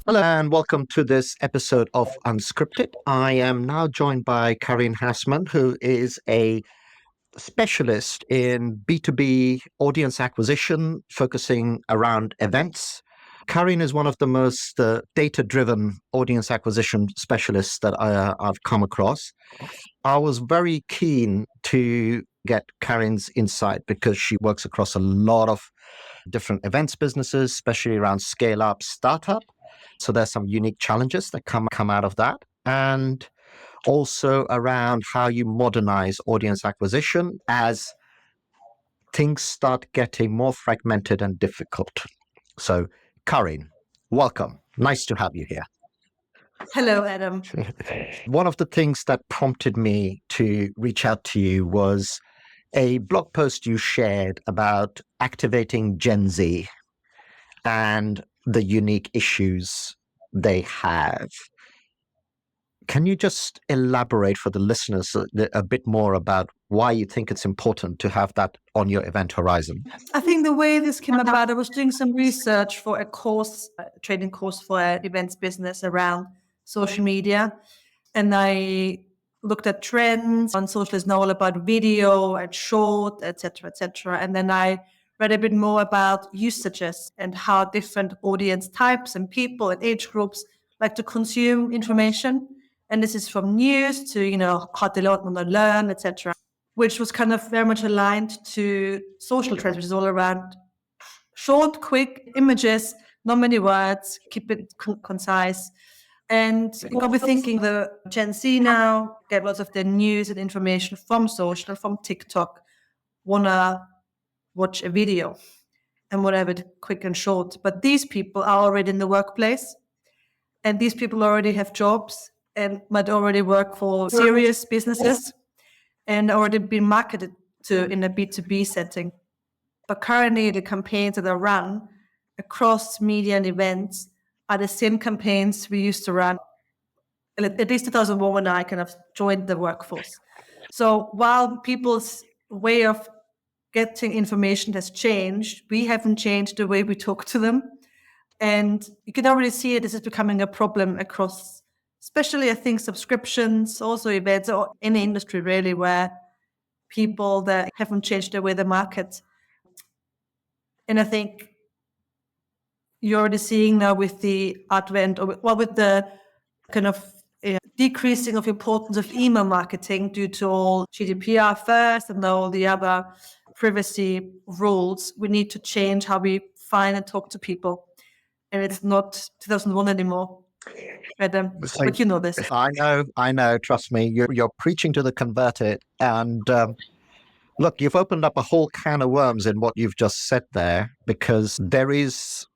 Hello and welcome to this episode of Unscripted. I am now joined by Karin Hausmann, who is a specialist in B2B audience acquisition, focusing around events. Karin is one of the most data-driven audience acquisition specialists that I've come across. I was very keen to get Karin's insight because she works across a lot of different events businesses, especially around scale up, startup. So there's some unique challenges that come out of that. And also around how you modernize audience acquisition as things start getting more fragmented and difficult. So, Karin, welcome. Nice to have you here. Hello, Adam. One of the things that prompted me to reach out to you was a blog post you shared about activating Gen Z and the unique issues they have. Can you just elaborate for the listeners a bit more about why you think it's important to have that on your event horizon? I think the way this came about, I was doing some research for a course, a training course for an events business around social media. And I looked at trends on social. It's now all about video and short, etc., etc. And then I read a bit more about usages and how different audience types and people and age groups like to consume information. And this is from news to, how they want to learn, etc., which was kind of very much aligned to social trends, which is all around short, quick images, not many words, keep it concise. And it got me thinking, the Gen Z now get lots of their news and information from social, from TikTok, want to watch a video and whatever, quick and short. But these people are already in the workplace, and these people already have jobs and might already work for serious businesses and already been marketed to in a B2B setting. But currently the campaigns that are run across media and events are the same campaigns we used to run at least 2001 when I kind of joined the workforce. So while people's way of getting information has changed, we haven't changed the way we talk to them. And you can already see it. This is becoming a problem across, especially I think subscriptions, also events, or any industry really, where people that haven't changed the way they market. And I think you're already seeing now with the advent, with the kind of decreasing of importance of email marketing due to all GDPR first and all the other privacy rules, we need to change how we find and talk to people. And it's not 2001 anymore. But you know this. I know. Trust me, you're preaching to the converted. And look, you've opened up a whole can of worms in what you've just said there, because there is,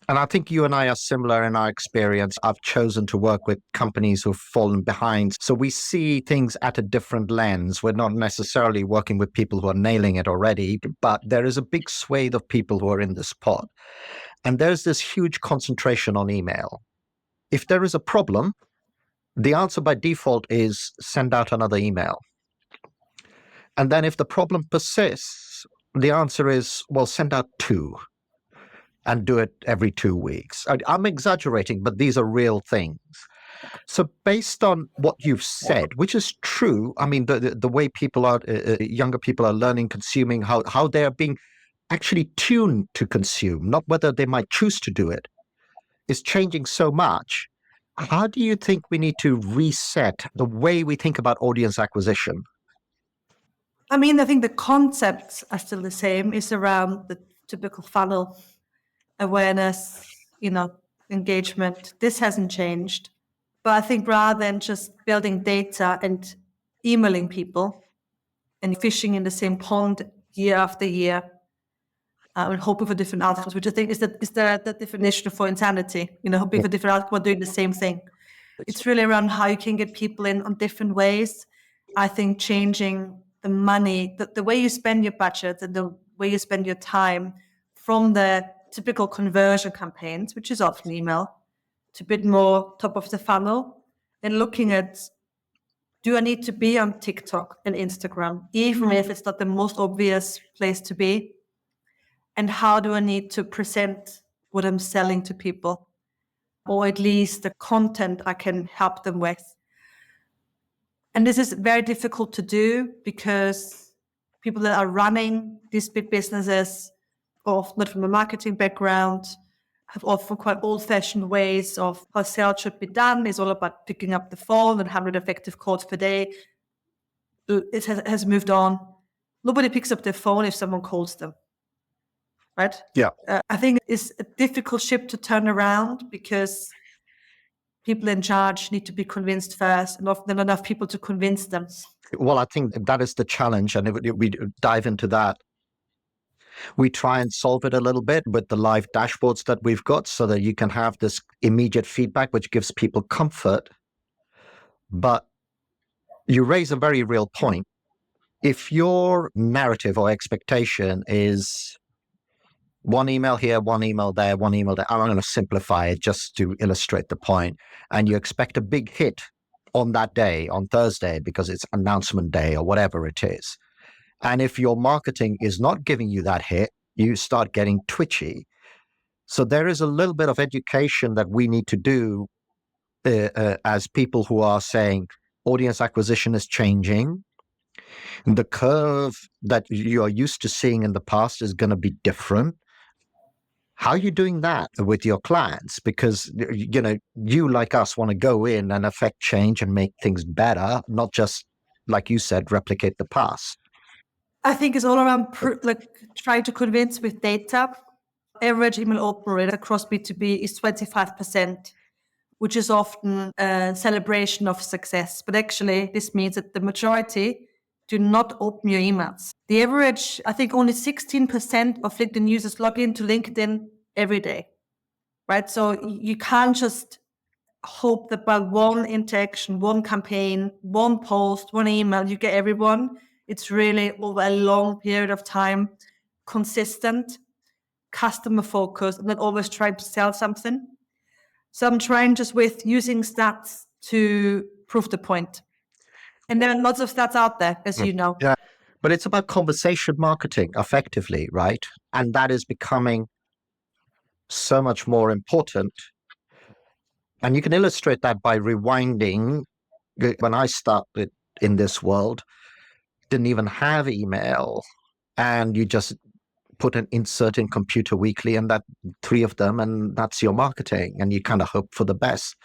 and I think you and I are similar in our experience. I've chosen to work with companies who've fallen behind. So we see things at a different lens. We're not necessarily working with people who are nailing it already, but there is a big swathe of people who are in this pod. And there's this huge concentration on email. If there is a problem, the answer by default is send out another email. And then if the problem persists, the answer is, well, send out two and do it every 2 weeks. I'm exaggerating, but these are real things. So based on what you've said, which is true, I mean, the way people are, younger people are learning, consuming, how they are being actually tuned to consume, not whether they might choose to do it, is changing so much. How do you think we need to reset the way we think about audience acquisition? I mean, I think the concepts are still the same. It's around the typical funnel, awareness, engagement. This hasn't changed. But I think rather than just building data and emailing people and fishing in the same pond year after year, and hoping for different outcomes, which I think is the definition for insanity. Hoping for different outcomes, doing the same thing. It's really around how you can get people in on different ways. I think changing the money, the way you spend your budget and the way you spend your time from the typical conversion campaigns, which is often email, to a bit more top of the funnel, and looking at, do I need to be on TikTok and Instagram, even if it's not the most obvious place to be? And how do I need to present what I'm selling to people? or at least the content I can help them with. And this is very difficult to do because people that are running these big businesses, often not from a marketing background, have often quite old-fashioned ways of how sales should be done. It's all about picking up the phone and 100 effective calls per day. It has moved on. Nobody picks up their phone if someone calls them, right? Yeah. I think it's a difficult ship to turn around because people in charge need to be convinced first, and often there are not enough people to convince them. Well, I think that is the challenge, and if we dive into that, we try and solve it a little bit with the live dashboards that we've got so that you can have this immediate feedback, which gives people comfort. But you raise a very real point. If your narrative or expectation is one email here, one email there, one email there, I'm going to simplify it just to illustrate the point, and you expect a big hit on that day, on Thursday, because it's announcement day or whatever it is. And if your marketing is not giving you that hit, you start getting twitchy. So there is a little bit of education that we need to do as people who are saying audience acquisition is changing. The curve that you are used to seeing in the past is going to be different. How are you doing that with your clients? Because, you like us want to go in and affect change and make things better, not just, like you said, replicate the past. I think it's all around trying to convince with data. Average email open rate across B2B is 25%, which is often a celebration of success. But actually, this means that the majority do not open your emails. The average, I think only 16% of LinkedIn users log into LinkedIn every day, right? So you can't just hope that by one interaction, one campaign, one post, one email, you get everyone. It's really over a long period of time, consistent, customer focused, and not always trying to sell something. So I'm trying just with using stats to prove the point. And there are lots of stats out there, as you know. Yeah. But it's about conversation marketing effectively, right? And that is becoming so much more important. And you can illustrate that by rewinding. When I started in this world, didn't even have email, and you just put an insert in Computer Weekly, and that 3 of them, and that's your marketing, and you kind of hope for the best.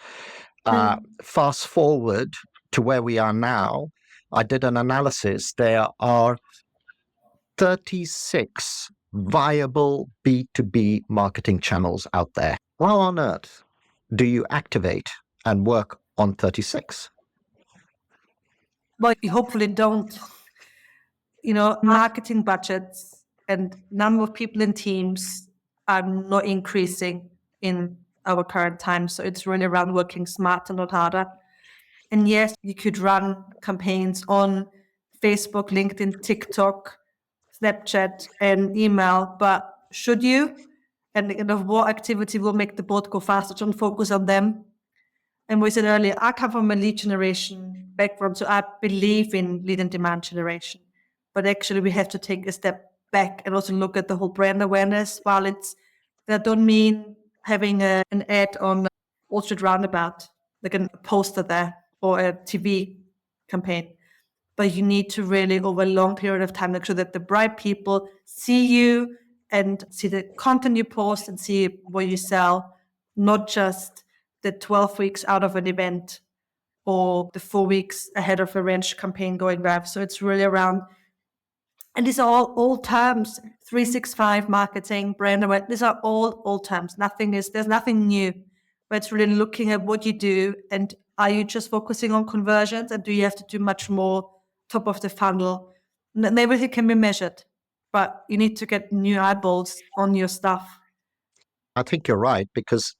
Fast forward to where we are now, I did an analysis. There are 36 viable B2B marketing channels out there. How on earth do you activate and work on 36? Well, you hopefully don't. Marketing budgets and number of people in teams are not increasing in our current time. So it's really around working smarter, not harder. And yes, you could run campaigns on Facebook, LinkedIn, TikTok, Snapchat, and email, but should you? And what activity will make the boat go faster? Don't focus on them. And we said earlier, I come from a lead generation background, so I believe in lead and demand generation. But actually, we have to take a step back and also look at the whole brand awareness. While that don't mean having an ad on Wall Street Roundabout, like a poster there, or a TV campaign. But you need to really, over a long period of time, make sure that the right people see you and see the content you post and see what you sell, not just the 12 weeks out of an event or the 4 weeks ahead of a range campaign going live. So it's really around, and these are all old terms, 365 marketing, brand awareness, these are all old terms. There's nothing new. But it's really looking at what you do, and are you just focusing on conversions, and do you have to do much more top of the funnel? And everything can be measured, but you need to get new eyeballs on your stuff. I think you're right, because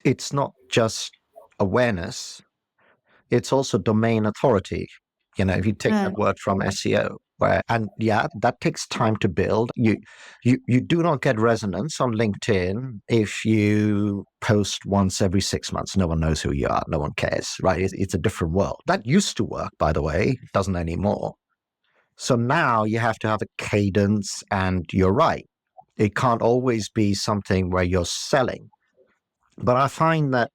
it's not just awareness, it's also domain authority. If you take that word from SEO, that takes time to build. You do not get resonance on LinkedIn if you post once every 6 months. No one knows who you are. No one cares, right? It's a different world. That used to work, by the way, doesn't anymore. So now you have to have a cadence, and you're right. It can't always be something where you're selling. But I find that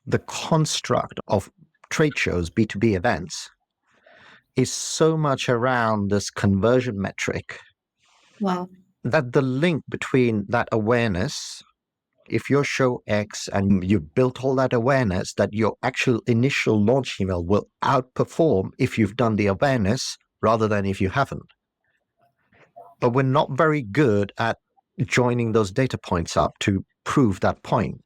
the construct of trade shows, B2B events, is so much around this conversion metric Wow. that the link between that awareness, if your show X and you've built all that awareness, that your actual initial launch email will outperform if you've done the awareness rather than if you haven't. But we're not very good at joining those data points up to prove that point.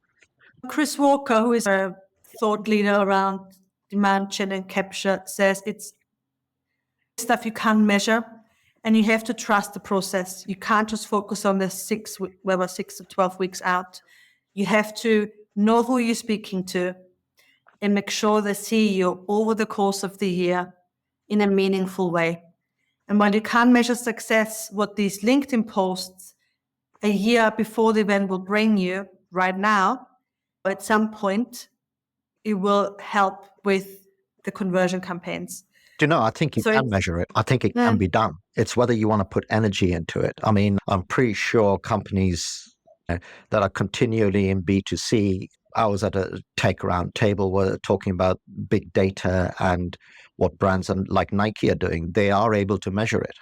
Chris Walker, who is a thought leader around demand gen and capture, says it's stuff you can't measure and you have to trust the process. You can't just focus on the 6 to 12 weeks out. You have to know who you're speaking to and make sure they see you over the course of the year in a meaningful way. And while you can't measure success, what these LinkedIn posts a year before the event will bring you right now, at some point, it will help with the conversion campaigns. Do you know, I think you So can it's- measure it. I think it can be done. It's whether you want to put energy into it. I mean, I'm pretty sure companies that are continually in B2C, I was at a tech round table where talking about big data and what brands like Nike are doing. They are able to measure it.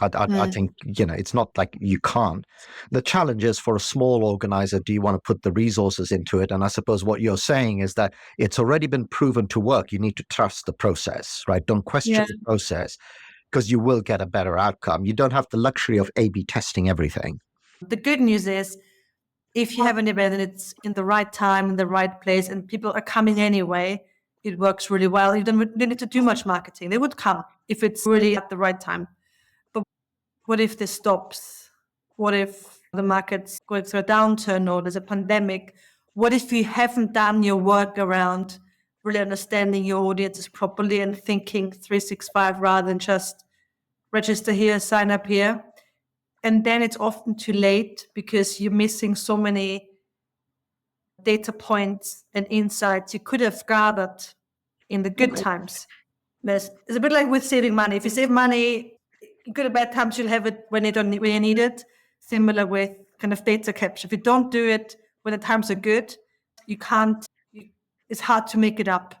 I think, it's not like you can't. The challenge is for a small organizer, do you want to put the resources into it? And I suppose what you're saying is that it's already been proven to work. You need to trust the process, right? Don't question the process because you will get a better outcome. You don't have the luxury of A/B testing everything. The good news is if you have an event and it's in the right time, in the right place, and people are coming anyway, it works really well. You don't need to do much marketing. They would come if it's really at the right time. But what if this stops? What if the market's going through a downturn or there's a pandemic? What if you haven't done your work around really understanding your audiences properly and thinking 365 rather than just register here, sign up here? And then it's often too late because you're missing so many data points and insights you could have gathered in the good times. It's a bit like with saving money. If you save money in good or bad times, you'll have it when you need it. Similar with kind of data capture. If you don't do it when the times are good, it's hard to make it up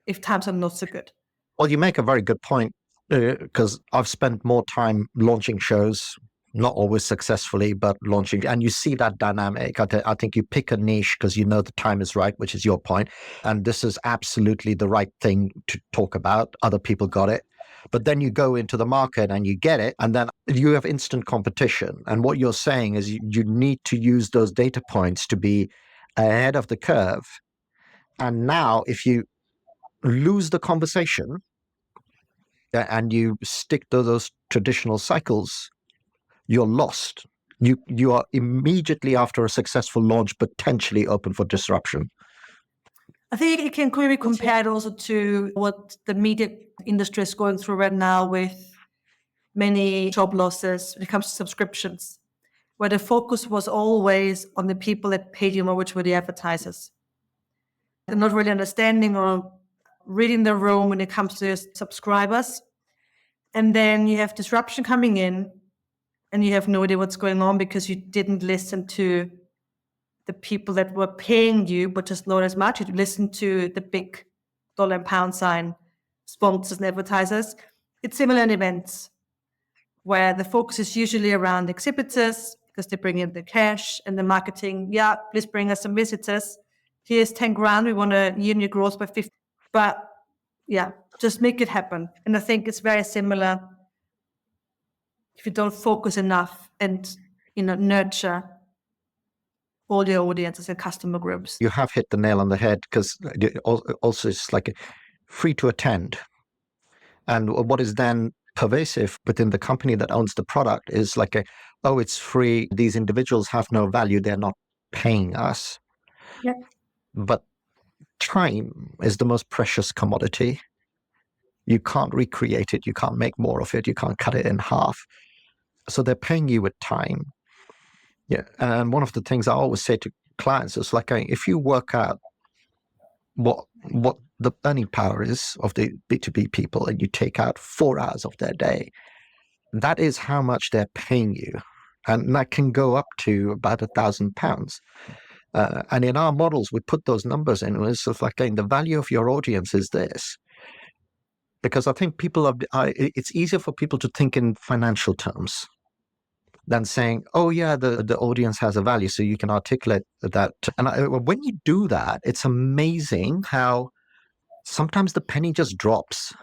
if times are not so good. Well, you make a very good point because I've spent more time launching shows, not always successfully, but launching. And you see that dynamic. I think you pick a niche because you know the time is right, which is your point. And this is absolutely the right thing to talk about. Other people got it. But then you go into the market and you get it, and then you have instant competition. And what you're saying is you need to use those data points to be ahead of the curve. And now, if you lose the conversation and you stick to those traditional cycles, you're lost. You are immediately after a successful launch potentially open for disruption. I think you can quickly compare it also to what the media industry is going through right now with many job losses when it comes to subscriptions, where the focus was always on the people that paid you more, which were the advertisers. They're not really understanding or reading the room when it comes to subscribers. And then you have disruption coming in and you have no idea what's going on because you didn't listen to the people that were paying you, but just not as much. You listen to the big dollar and pound sign sponsors and advertisers. It's similar in events where the focus is usually around exhibitors because they bring in the cash and the marketing. Yeah, please bring us some visitors. Here's 10 grand. We want a year growth by 50. But yeah, just make it happen. And I think it's very similar if you don't focus enough and nurture all your audiences and customer groups. You have hit the nail on the head because also it's like free to attend. And what is then pervasive within the company that owns the product is like it's free. These individuals have no value. They're not paying us. Yeah. But time is the most precious commodity. You can't recreate it. You can't make more of it. You can't cut it in half. So they're paying you with time. Yeah. And one of the things I always say to clients is like, if you work out what the earning power is of the B2B people and you take out 4 hours of their day, that is how much they're paying you. And that can go up to about £1,000. And in our models, we put those numbers in. It's sort of like saying the value of your audience is this. Because I think it's easier for people to think in financial terms than saying, oh, yeah, the audience has a value, so you can articulate that. And when you do that, it's amazing how sometimes the penny just drops.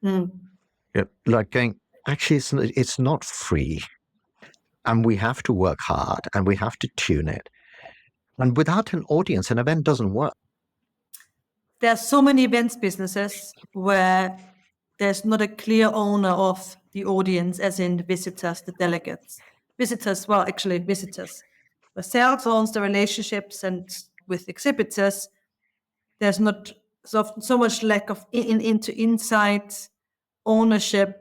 Like going, actually, it's not free. And we have to work hard and we have to tune it. And without an audience, an event doesn't work. There are so many events businesses where there's not a clear owner of the audience, as in the visitors, the delegates. Visitors. The sales owns the relationships, and with exhibitors, there's not so much lack of into insight, ownership,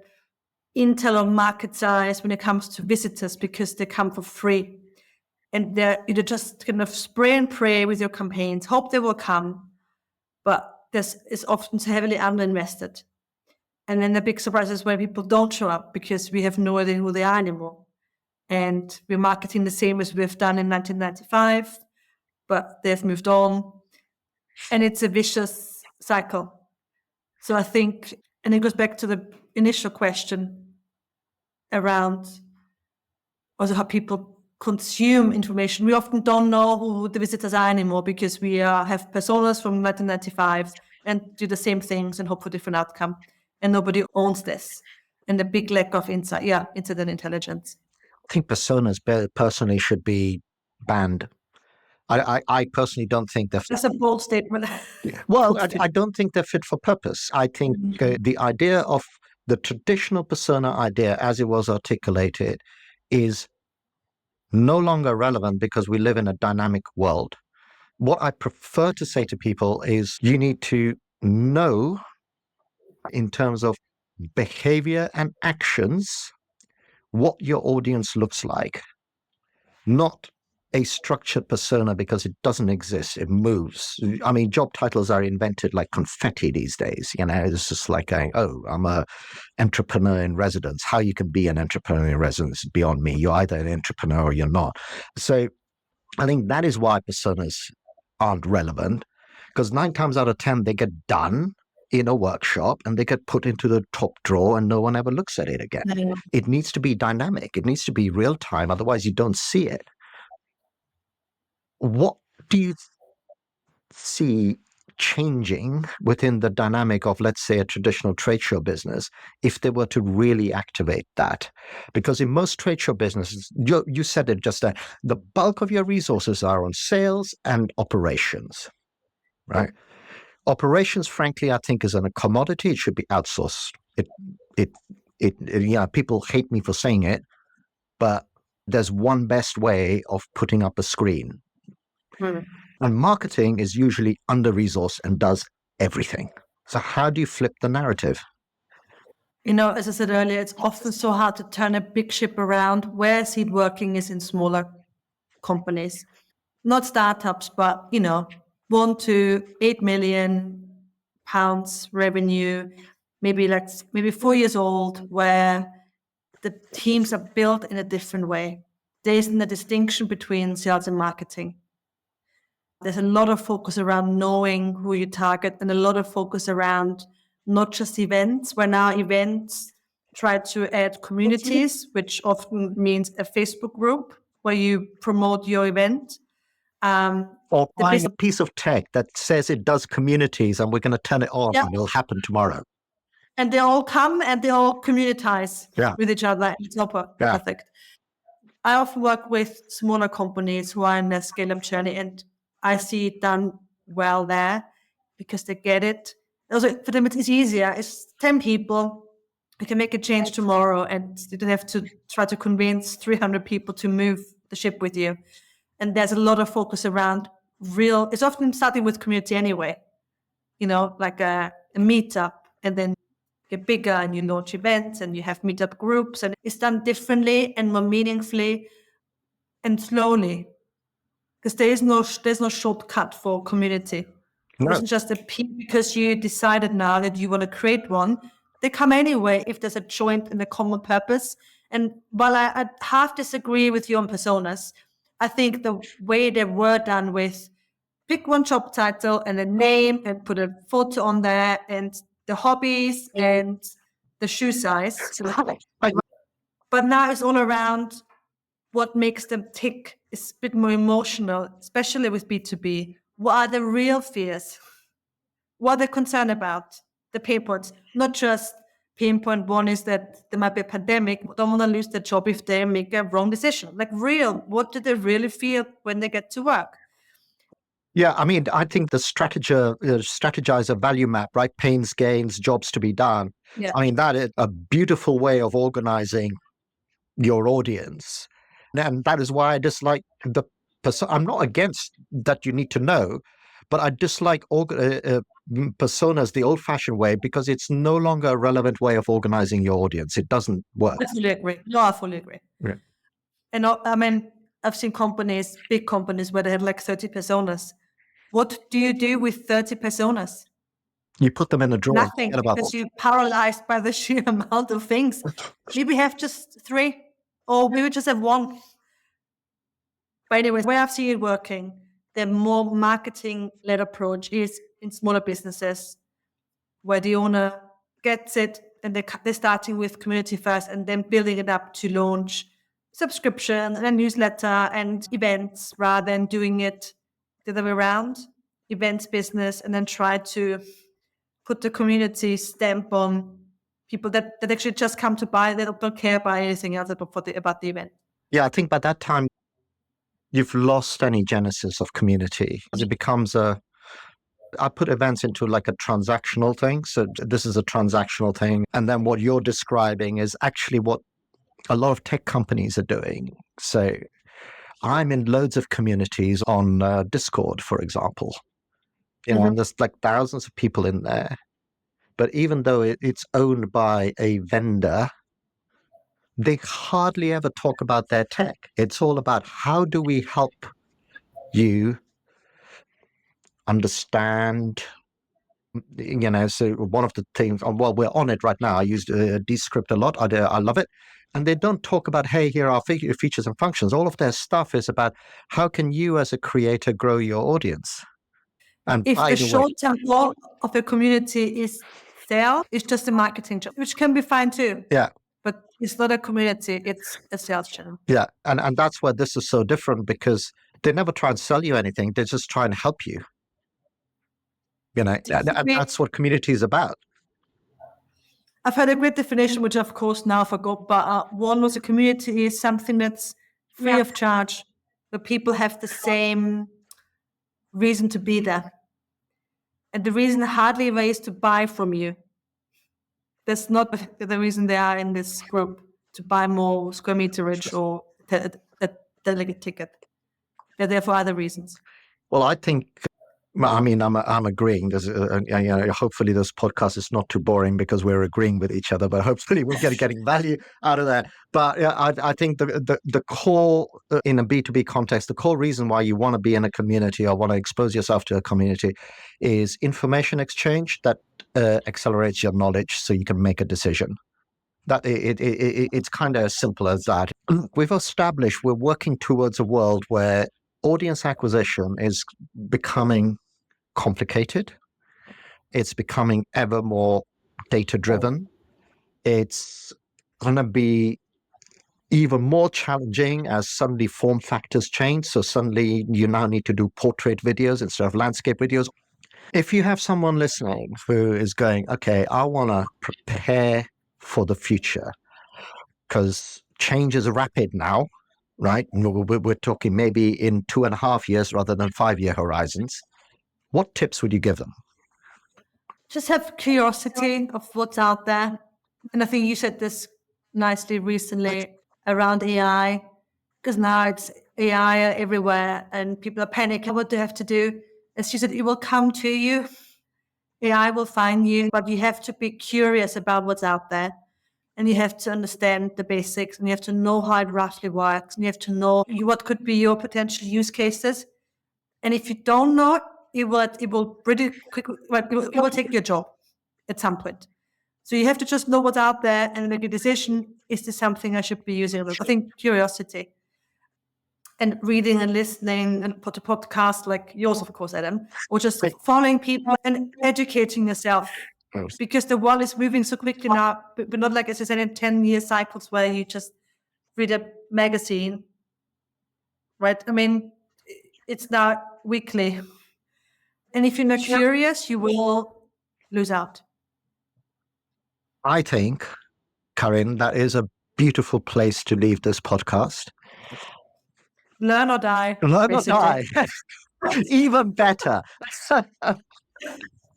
intel on market size when it comes to visitors, because they come for free. And you just kind of spray and pray with your campaigns, hope they will come, but this is often heavily underinvested. And then the big surprise is when people don't show up because we have no idea who they are anymore. And we're marketing the same as we've done in 1995, but they've moved on. And it's a vicious cycle. So I think, and it goes back to the initial question around also how people consume information. We often don't know who the visitors are anymore because we have personas from 1995 and do the same things and hope for different outcome. And nobody owns this. And the big lack of insight, incident intelligence. I think personas personally should be banned. I personally don't think they're... That's a bold statement. Well, I don't think they're fit for purpose. I think the idea of the traditional persona idea as it was articulated is no longer relevant because we live in a dynamic world. What I prefer to say to people is you need to know in terms of behavior and actions what your audience looks like, not a structured persona because it doesn't exist. It moves. I mean, job titles are invented like confetti these days. It's just like going, oh, I'm a entrepreneur in residence. How you can be an entrepreneur in residence is beyond me. You're either an entrepreneur or you're not. So I think that is why personas aren't relevant, because 9 times out of 10, they get done in a workshop and they get put into the top drawer and no one ever looks at it again. No. It needs to be dynamic. It needs to be real time. Otherwise, you don't see it. What do you see changing within the dynamic of, let's say, a traditional trade show business if they were to really activate that? Because in most trade show businesses, you said it just there, the bulk of your resources are on sales and operations, right? Operations, frankly, I think is a commodity. It should be outsourced. People hate me for saying it, but there's one best way of putting up a screen. And marketing is usually under-resourced and does everything. So how do you flip the narrative? As I said earlier, it's often so hard to turn a big ship around. Where seed working is in smaller companies, not startups, but 1 to 8 million pounds revenue, maybe 4 years old, where the teams are built in a different way. There isn't a distinction between sales and marketing. There's a lot of focus around knowing who you target and a lot of focus around not just events, where now events try to add communities, which often means a Facebook group where you promote your event. Or buying a piece of tech that says it does communities and we're going to turn it on and it'll happen tomorrow. And they all come and they all communitize with each other. It's not perfect. I often work with smaller companies who are in their scale-up journey, and I see it done well there because they get it. Also, for them, it's easier. It's 10 people. You can make a change tomorrow, and you don't have to try to convince 300 people to move the ship with you. And there's a lot of focus around it's often starting with community anyway, like a meetup, and then get bigger and you launch events and you have meetup groups, and it's done differently and more meaningfully and slowly, because there's no shortcut for community. It wasn't just a peak because you decided now that you want to create one. They come anyway if there's a joint and a common purpose. And while I half disagree with you on personas, I think the way they were done with pick one job title and a name and put a photo on there and the hobbies and the shoe size. But now it's all around what makes them tick. It's a bit more emotional, especially with B2B. What are the real fears? What are they concerned about? The pain points, not just pain point one is that there might be a pandemic, don't want to lose their job if they make a wrong decision. Like real, what do they really feel when they get to work? Yeah, I mean, I think the strategizer value map, right? Pains, gains, jobs to be done. Yeah. I mean, that is a beautiful way of organizing your audience. And that is why I dislike the I'm not against that you need to know, but I dislike personas the old-fashioned way because it's no longer a relevant way of organizing your audience. It doesn't work. I fully agree. No, I fully agree. Yeah. And I mean, I've seen companies, big companies, where they have like 30 personas. What do you do with 30 personas? You put them in a drawer. Nothing, because you're paralyzed by the sheer amount of things. Maybe have just 3, or maybe just have 1. But anyways, where I've seen it working, the more marketing-led approach is in smaller businesses, where the owner gets it, and they're starting with community first, and then building it up to launch subscription and a newsletter and events, rather than doing it the other way around, events business, and then try to put the community stamp on people that actually just come to buy. They don't care about anything else about the event. Yeah, I think by that time, you've lost any genesis of community. It becomes I put events into like a transactional thing. So this is a transactional thing. And then what you're describing is actually what a lot of tech companies are doing. So I'm in loads of communities on Discord, for example. And there's like thousands of people in there. But even though it's owned by a vendor, they hardly ever talk about their tech. It's all about how do we help you understand, so one of the things, well, we're on it right now. I use Descript a lot. I love it. And they don't talk about, hey, here are features and functions. All of their stuff is about how can you as a creator grow your audience? And if the short-term goal of a community is sale, it's just a marketing job, which can be fine too. Yeah. But it's not a community, it's a sales channel. Yeah. And that's where this is so different, because they never try and sell you anything. They just try and help you. And that's what community is about. I've had a great definition, which of course now I forgot, but one was a community is something that's free of charge, where people have the same reason to be there. And the reason hardly ever is to buy from you. That's not the reason they are in this group, to buy more square meterage or a delegate ticket. They're there for other reasons. Well, I think, I'm agreeing. There's, hopefully this podcast is not too boring because we're agreeing with each other, but hopefully we're getting value out of that. But I think the core in a B2B context, the core reason why you want to be in a community or want to expose yourself to a community is information exchange that accelerates your knowledge so you can make a decision. That it's kind of as simple as that. We've established we're working towards a world where audience acquisition is becoming complicated. It's becoming ever more data-driven. It's going to be even more challenging as suddenly form factors change. So suddenly you now need to do portrait videos instead of landscape videos. If you have someone listening who is going, okay, I want to prepare for the future because change is rapid now, right? We're talking maybe in 2.5 years rather than 5-year horizons. What tips would you give them? Just have curiosity of what's out there. And I think you said this nicely recently around AI, because now it's AI everywhere and people are panicking. What do you have to do? As she said, it will come to you. AI will find you, but you have to be curious about what's out there. And you have to understand the basics, and you have to know how it roughly works, and you have to know what could be your potential use cases. And if you don't know, it will pretty quickly, it will take your job at some point. So you have to just know what's out there and make a decision. Is this something I should be using? I think curiosity. and reading and listening and put a podcast like yours, of course, Adam, or just following people and educating yourself. Because the world is moving so quickly now, but not like, as I said, in 10-year cycles where you just read a magazine, right? I mean, it's now weekly. And if you're not curious, you will lose out. I think, Karin, that is a beautiful place to leave this podcast. Learn or die. Learn or die. Even better.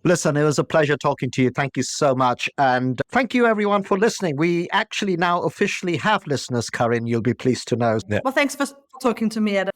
Listen, it was a pleasure talking to you. Thank you so much. And thank you, everyone, for listening. We actually now officially have listeners, Karin, you'll be pleased to know. Well, thanks for talking to me, Adam.